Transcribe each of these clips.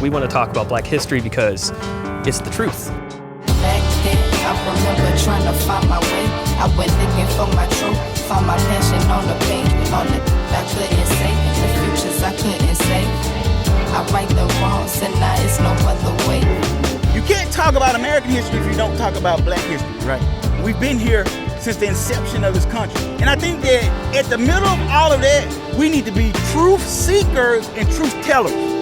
we want to talk about Black history because it's the truth. Back then, I remember trying to find my way. I went looking for my truth, found my passion on the page, on the I couldn't say, the futures I couldn't say. I right the wrongs and now it's no other way. You can't talk about American history if you don't talk about Black history. Right. We've been here since the inception of this country. And I think that at the middle of all of that, we need to be truth seekers and truth tellers.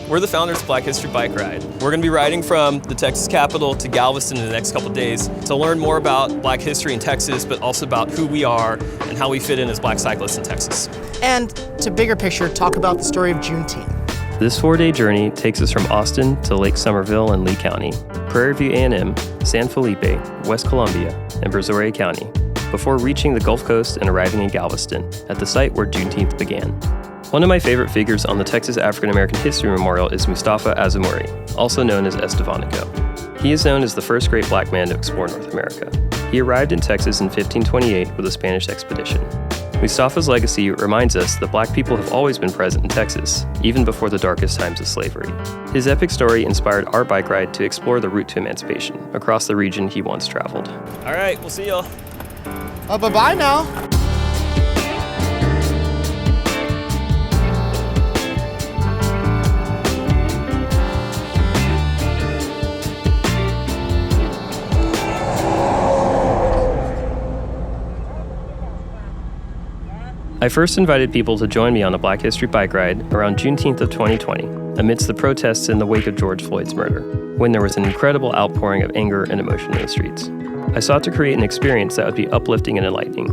We're the founders of Black History Bike Ride. We're going to be riding from the Texas capital to Galveston in the next couple days to learn more about Black history in Texas, but also about who we are and how we fit in as Black cyclists in Texas. And to bigger picture, talk about the story of Juneteenth. This 4-day journey takes us from Austin to Lake Somerville in Lee County, Prairie View A&M, San Felipe, West Columbia, and Brazoria County, before reaching the Gulf Coast and arriving in Galveston, at the site where Juneteenth began. One of my favorite figures on the Texas African American History Memorial is Mustafa Azumuri, also known as Estevanico. He is known as the first great Black man to explore North America. He arrived in Texas in 1528 with a Spanish expedition. Mustafa's legacy reminds us that Black people have always been present in Texas, even before the darkest times of slavery. His epic story inspired our bike ride to explore the route to emancipation across the region he once traveled. All right, we'll see y'all. Bye-bye now. I first invited people to join me on a Black History bike ride around Juneteenth of 2020, amidst the protests in the wake of George Floyd's murder, when there was an incredible outpouring of anger and emotion in the streets. I sought to create an experience that would be uplifting and enlightening.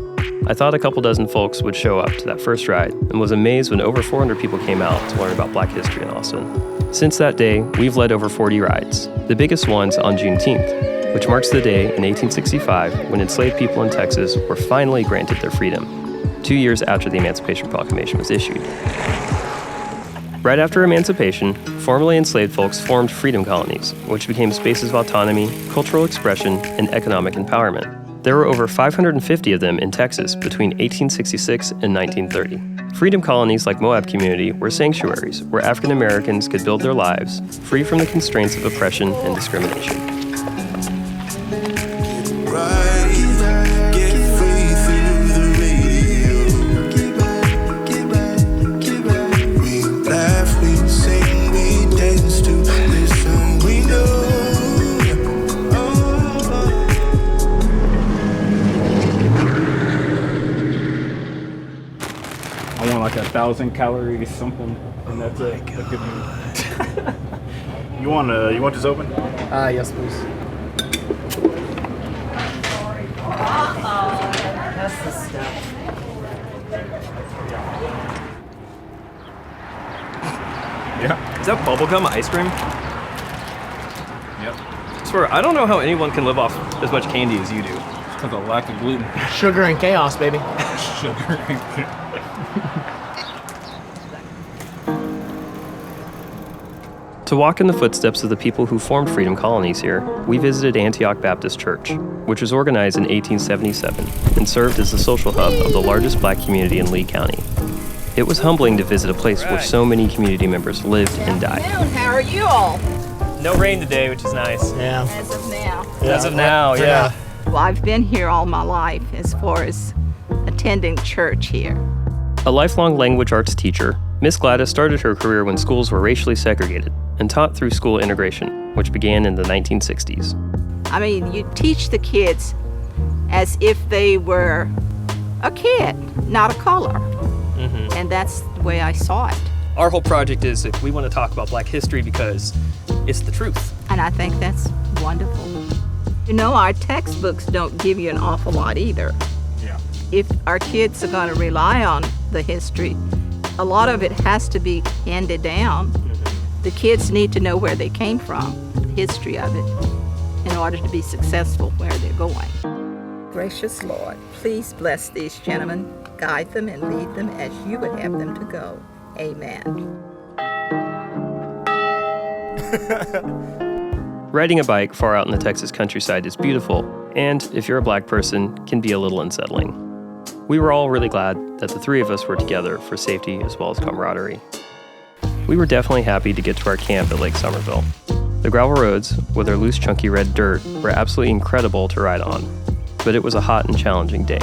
I thought a couple dozen folks would show up to that first ride, and was amazed when over 400 people came out to learn about Black history in Austin. Since that day, we've led over 40 rides, the biggest ones on Juneteenth, which marks the day in 1865 when enslaved people in Texas were finally granted their freedom, 2 years after the Emancipation Proclamation was issued. Right after emancipation, formerly enslaved folks formed freedom colonies, which became spaces of autonomy, cultural expression, and economic empowerment. There were over 550 of them in Texas between 1866 and 1930. Freedom colonies like Moab Community were sanctuaries where African Americans could build their lives free from the constraints of oppression and discrimination. Like 1,000 calories, something, and that's a good meal. You want this open? Yes, please. That's the stuff. Yeah. Is that bubblegum ice cream? Yep. I swear, I don't know how anyone can live off as much candy as you do. Because of lack of gluten. Sugar and chaos, baby. Sugar and chaos. To walk in the footsteps of the people who formed freedom colonies here, we visited Antioch Baptist Church, which was organized in 1877 and served as the social hub of the largest Black community in Lee County. It was humbling to visit a place where so many community members lived and died. How are you all? No rain today, which is nice. Yeah. As of now. As of now, yeah. Well, I've been here all my life as far as attending church here. A lifelong language arts teacher, Miss Gladys started her career when schools were racially segregated and taught through school integration, which began in the 1960s. I mean, you teach the kids as if they were a kid, not a color. Mm-hmm. And that's the way I saw it. Our whole project is that we want to talk about Black history because it's the truth. And I think that's wonderful. You know, our textbooks don't give you an awful lot either. Yeah. If our kids are going to rely on the history, a lot of it has to be handed down. The kids need to know where they came from, the history of it, in order to be successful where they're going. Gracious Lord, please bless these gentlemen, guide them and lead them as you would have them to go. Amen. Riding a bike far out in the Texas countryside is beautiful, and if you're a Black person, can be a little unsettling. We were all really glad that the three of us were together for safety as well as camaraderie. we were definitely happy to get to our camp at Lake Somerville. The gravel roads, with their loose, chunky red dirt, were absolutely incredible to ride on, but it was a hot and challenging day.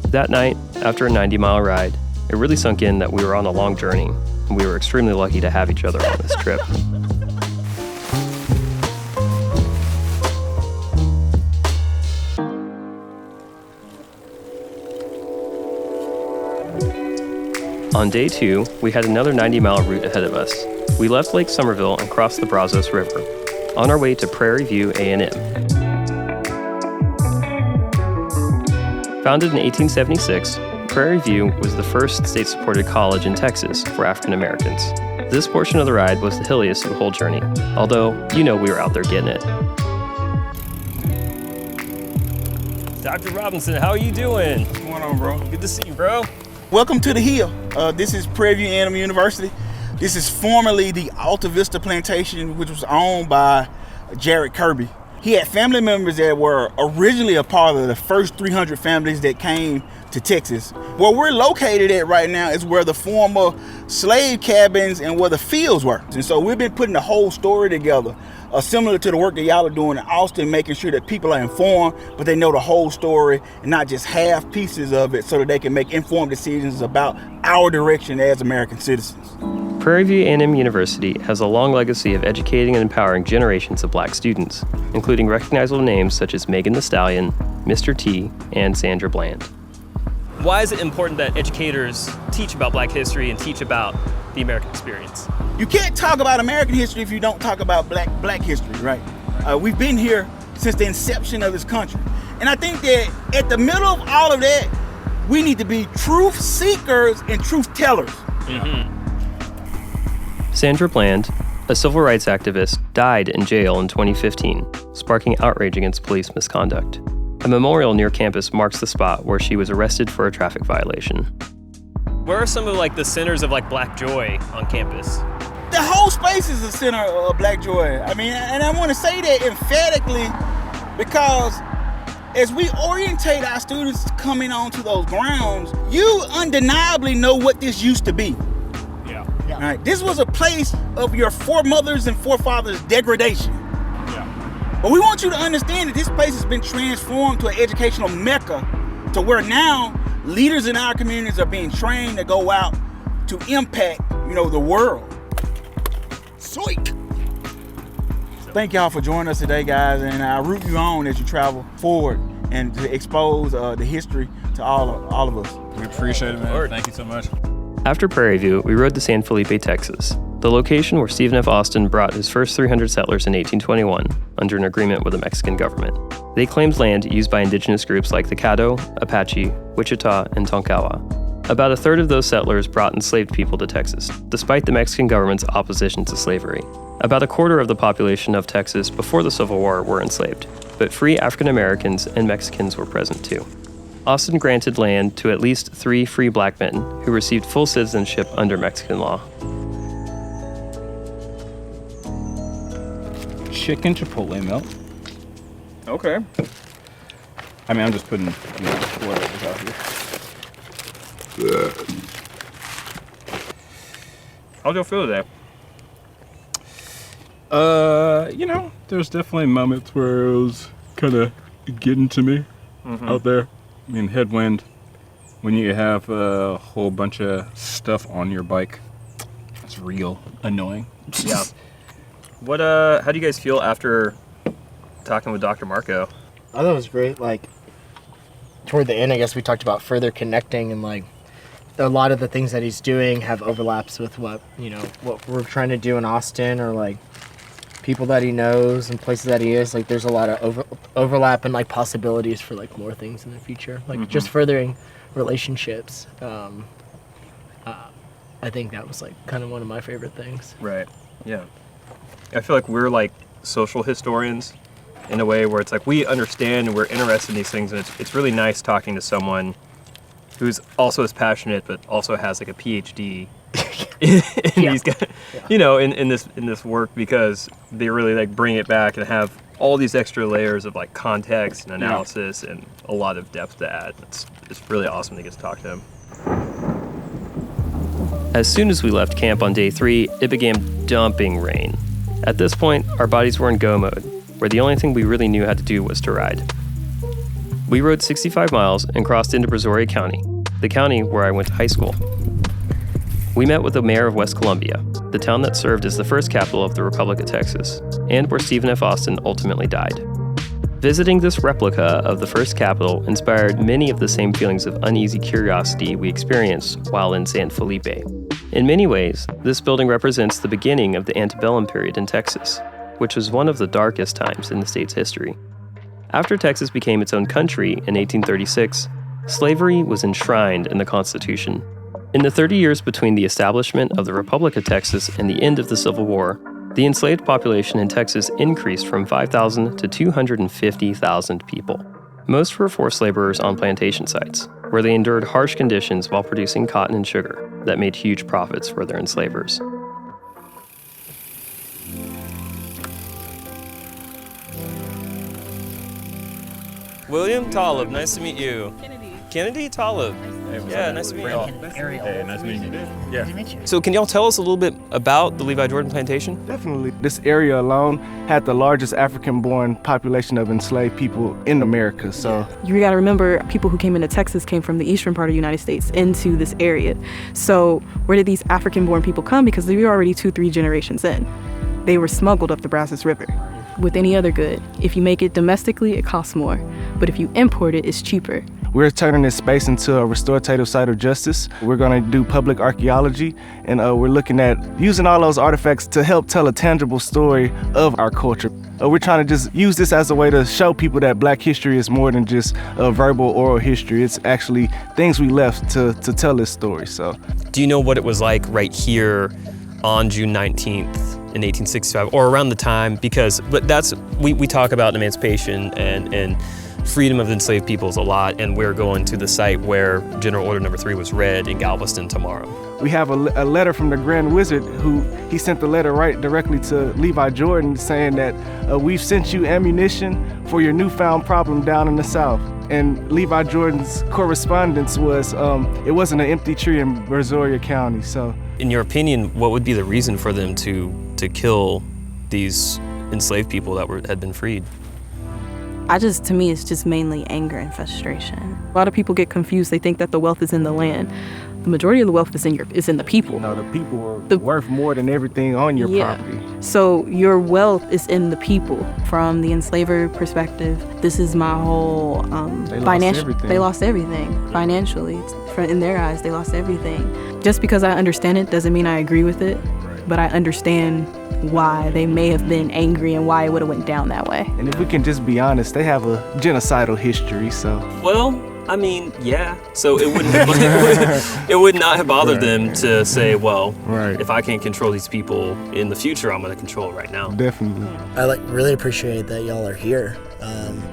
That night, after a 90-mile ride, it really sunk in that we were on a long journey, and we were extremely lucky to have each other on this trip. On day 2, we had another 90-mile route ahead of us. We left Lake Somerville and crossed the Brazos River, on our way to Prairie View A&M. Founded in 1876, Prairie View was the first state-supported college in Texas for African Americans. This portion of the ride was the hilliest of the whole journey, although we were out there getting it. Dr. Robinson, how are you doing? What's going on, bro? Good to see you, bro. Welcome to the Hill. This is Prairie View A&M University. This is formerly the Alta Vista Plantation, which was owned by Jared Kirby. He had family members that were originally a part of the first 300 families that came to Texas. Where we're located at right now is where the former slave cabins and where the fields were. And so we've been putting the whole story together, similar to the work that y'all are doing in Austin, making sure that people are informed, but they know the whole story and not just half pieces of it, so that they can make informed decisions about our direction as American citizens. Prairie View A&M University has a long legacy of educating and empowering generations of black students, including recognizable names such as Megan Thee Stallion, Mr. T, and Sandra Bland. Why is it important that educators teach about black history and teach about the American experience? You can't talk about American history if you don't talk about black history, right? We've been here since the inception of this country. And I think that at the middle of all of that, we need to be truth seekers and truth tellers. Mm-hmm. Sandra Bland, a civil rights activist, died in jail in 2015, sparking outrage against police misconduct. A memorial near campus marks the spot where she was arrested for a traffic violation. Where are some of the centers of black joy on campus? The whole space is a center of black joy. I mean, and I want to say that emphatically because as we orientate our students coming onto those grounds, you undeniably know what this used to be. Yeah. All right, this was a place of your foremothers and forefathers' degradation. But we want you to understand that this place has been transformed to an educational mecca to where now leaders in our communities are being trained to go out to impact, the world. Sweet. Thank y'all for joining us today, guys, and I root you on as you travel forward and to expose the history to all of us. We appreciate it, man. Thank you so much. After Prairie View, we rode to San Felipe, Texas, the location where Stephen F. Austin brought his first 300 settlers in 1821 under an agreement with the Mexican government. They claimed land used by indigenous groups like the Caddo, Apache, Wichita, and Tonkawa. About a third of those settlers brought enslaved people to Texas, despite the Mexican government's opposition to slavery. About a quarter of the population of Texas before the Civil War were enslaved, but free African Americans and Mexicans were present too. Austin granted land to at least 3 free black men who received full citizenship under Mexican law. Chicken chipotle milk. Okay. I mean, I'm just putting whatever's out here. How'd you feel today? There's definitely moments where it was kind of getting to me out there. I mean, headwind, when you have a whole bunch of stuff on your bike, it's real annoying. Yeah. How do you guys feel after talking with Dr. Marco? I thought it was great. Toward the end, I guess we talked about further connecting, and a lot of the things that he's doing have overlaps with what we're trying to do in Austin, or people that he knows and places that he is. There's a lot of overlap and possibilities for more things in the future. Just furthering relationships. I think that was kind of one of my favorite things. Right. Yeah. I feel like we're social historians in a way where it's we understand and we're interested in these things, and it's really nice talking to someone who's also as passionate but also has a PhD in these guys, in this work, because they really bring it back and have all these extra layers of context and analysis and a lot of depth to add. It's really awesome to get to talk to him. As soon as we left camp on day 3, it began dumping rain. At this point, our bodies were in go mode, where the only thing we really knew how to do was to ride. We rode 65 miles and crossed into Brazoria County, the county where I went to high school. We met with the mayor of West Columbia, the town that served as the first capital of the Republic of Texas, and where Stephen F. Austin ultimately died. Visiting this replica of the first capital inspired many of the same feelings of uneasy curiosity we experienced while in San Felipe. In many ways, this building represents the beginning of the antebellum period in Texas, which was one of the darkest times in the state's history. After Texas became its own country in 1836, slavery was enshrined in the Constitution. In the 30 years between the establishment of the Republic of Texas and the end of the Civil War, the enslaved population in Texas increased from 5,000 to 250,000 people. Most were forced laborers on plantation sites, where they endured harsh conditions while producing cotton and sugar that made huge profits for their enslavers. William Talib, nice to meet you. Kennedy Talib. Yeah, nice to meet you all. Arieal. Hey, nice meeting you. Nice to meet you. So can y'all tell us a little bit about the Levi Jordan plantation? Definitely. This area alone had the largest African-born population of enslaved people in America. So you got to remember, people who came into Texas came from the eastern part of the United States into this area. So where did these African-born people come? Because they were already 2-3 generations in. They were smuggled up the Brazos River. With any other good, if you make it domestically, it costs more. But if you import it, it's cheaper. we're turning this space into a restorative site of justice. We're going to do public archaeology, and we're looking at using all those artifacts to help tell a tangible story of our culture. We're trying to just use this as a way to show people that Black history is more than just a verbal oral history. It's actually things we left to tell this story. So, do you know what it was like right here on June 19th in 1865, or around the time? But we talk about emancipation and freedom of enslaved peoples a lot, and we're going to the site where General Order Number 3 was read in Galveston tomorrow. We have a letter from the Grand Wizard he sent the letter right directly to Levi Jordan saying that we've sent you ammunition for your newfound problem down in the South. And Levi Jordan's correspondence was, it wasn't an empty tree in Brazoria County, so. In your opinion, what would be the reason for them to kill these enslaved people that had been freed? To me, it's just mainly anger and frustration. A lot of people get confused. They think that the wealth is in the land. The majority of the wealth is in the people. No, the people are worth more than everything on your property. So your wealth is in the people. From the enslaver perspective, this is my whole financial. They lost everything financially. In their eyes, they lost everything. Just because I understand it doesn't mean I agree with it, but I understand why they may have been angry and why it would have went down that way. And if we can just be honest, they have a genocidal history, so. Well, I mean, yeah. So it would not have bothered them to say, well, if I can't control these people in the future, I'm going to control it right now. Definitely. I really appreciate that y'all are here.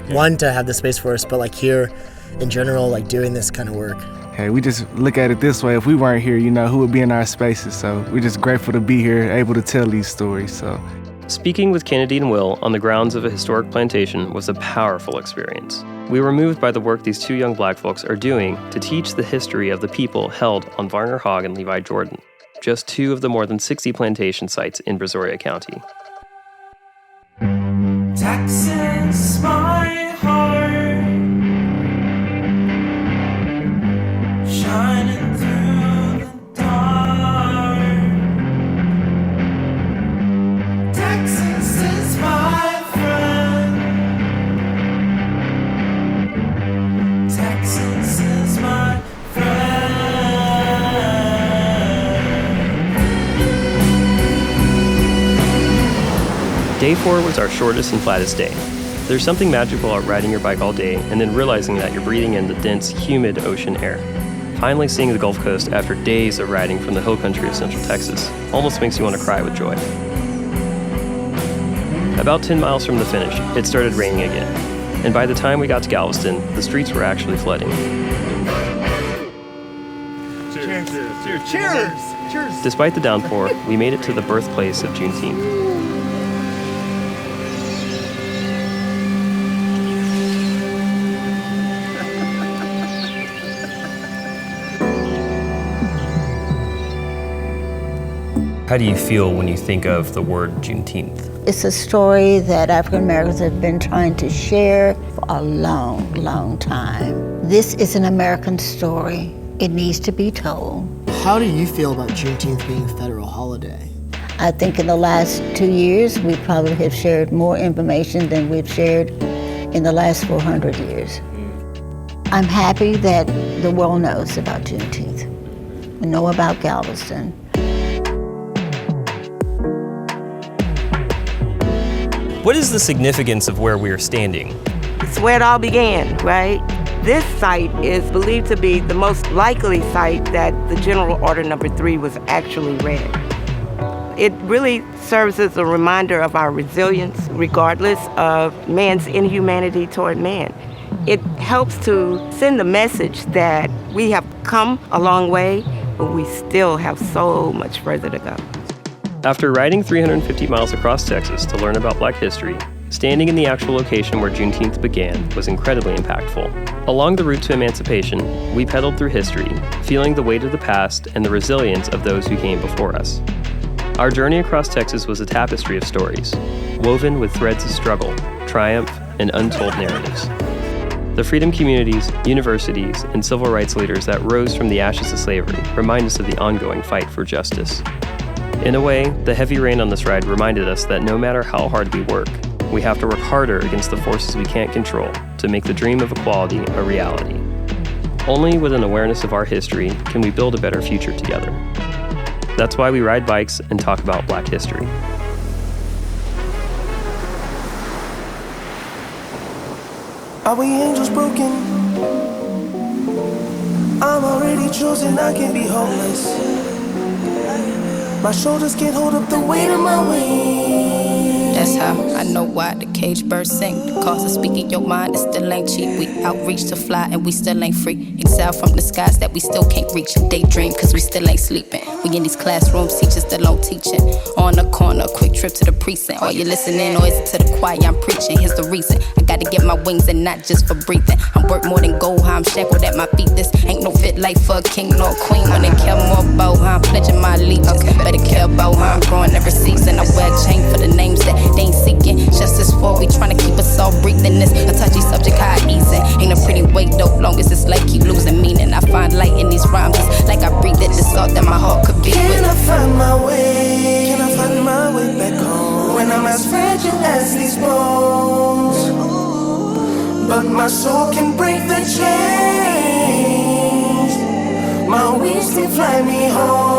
One, to have the space for us, but here in general, doing this kind of work. Hey, we just look at it this way. If we weren't here, who would be in our spaces? So we're just grateful to be here, able to tell these stories. So, speaking with Kennedy and Will on the grounds of a historic plantation was a powerful experience. We were moved by the work these two young Black folks are doing to teach the history of the people held on Varner Hogg and Levi Jordan, just two of the more than 60 plantation sites in Brazoria County. Texas, my heart, shining through the dark. Texas is my friend. Texas is my friend. Day 4 was our shortest and flattest day. There's something magical about riding your bike all day and then realizing that you're breathing in the dense, humid ocean air. Finally seeing the Gulf Coast after days of riding from the hill country of Central Texas almost makes you want to cry with joy. About 10 miles from the finish, it started raining again, and by the time we got to Galveston, the streets were actually flooding. Cheers. Cheers. Cheers. Cheers. Despite the downpour, we made it to the birthplace of Juneteenth. How do you feel when you think of the word Juneteenth? It's a story that African Americans have been trying to share for a long, long time. This is an American story. It needs to be told. How do you feel about Juneteenth being a federal holiday? I think in the last 2 years, we probably have shared more information than we've shared in the last 400 years. I'm happy that the world knows about Juneteenth. We know about Galveston. What is the significance of where we are standing? It's where it all began, right? This site is believed to be the most likely site that the General Order Number 3 was actually read. It really serves as a reminder of our resilience, regardless of man's inhumanity toward man. It helps to send the message that we have come a long way, but we still have so much further to go. After riding 350 miles across Texas to learn about Black history, standing in the actual location where Juneteenth began was incredibly impactful. Along the route to emancipation, we pedaled through history, feeling the weight of the past and the resilience of those who came before us. Our journey across Texas was a tapestry of stories, woven with threads of struggle, triumph, and untold narratives. The freedom communities, universities, and civil rights leaders that rose from the ashes of slavery remind us of the ongoing fight for justice. In a way, the heavy rain on this ride reminded us that no matter how hard we work, we have to work harder against the forces we can't control to make the dream of equality a reality. Only with an awareness of our history can we build a better future together. That's why we ride bikes and talk about Black history. Are we angels broken? I'm already chosen, I can be hopeless. My shoulders can't hold up the weight of my wings. That's how I know why the cage birds sing. The cause of speaking your mind, it still ain't cheap. We outreach to fly and we still ain't free. Exile from the skies that we still can't reach. Daydream cause we still ain't sleeping. We in these classrooms, teachers still on teaching. On the corner, quick trip to the precinct. Are you listening or is it to the choir I'm preaching? Here's the reason, I gotta get my wings and not just for breathing. I'm worth more than gold, how I'm shackled at my feet. This ain't no fit life for a king nor a queen. When they care more about how I'm pledging my allegiance, better care about how I'm growing every season. I wear a chain for the names that they ain't seeking justice for. We tryna keep us all breathing. This a touchy subject, how I ease it. Ain't a pretty way though, long as it's life keep losing meaning. I find light in these rhymes, it's like I breathe it. This thought that my heart could be with. Can I find my way? Can I find my way back home? When I'm as fragile as these bones, but my soul can break the chains. My wings can fly me home.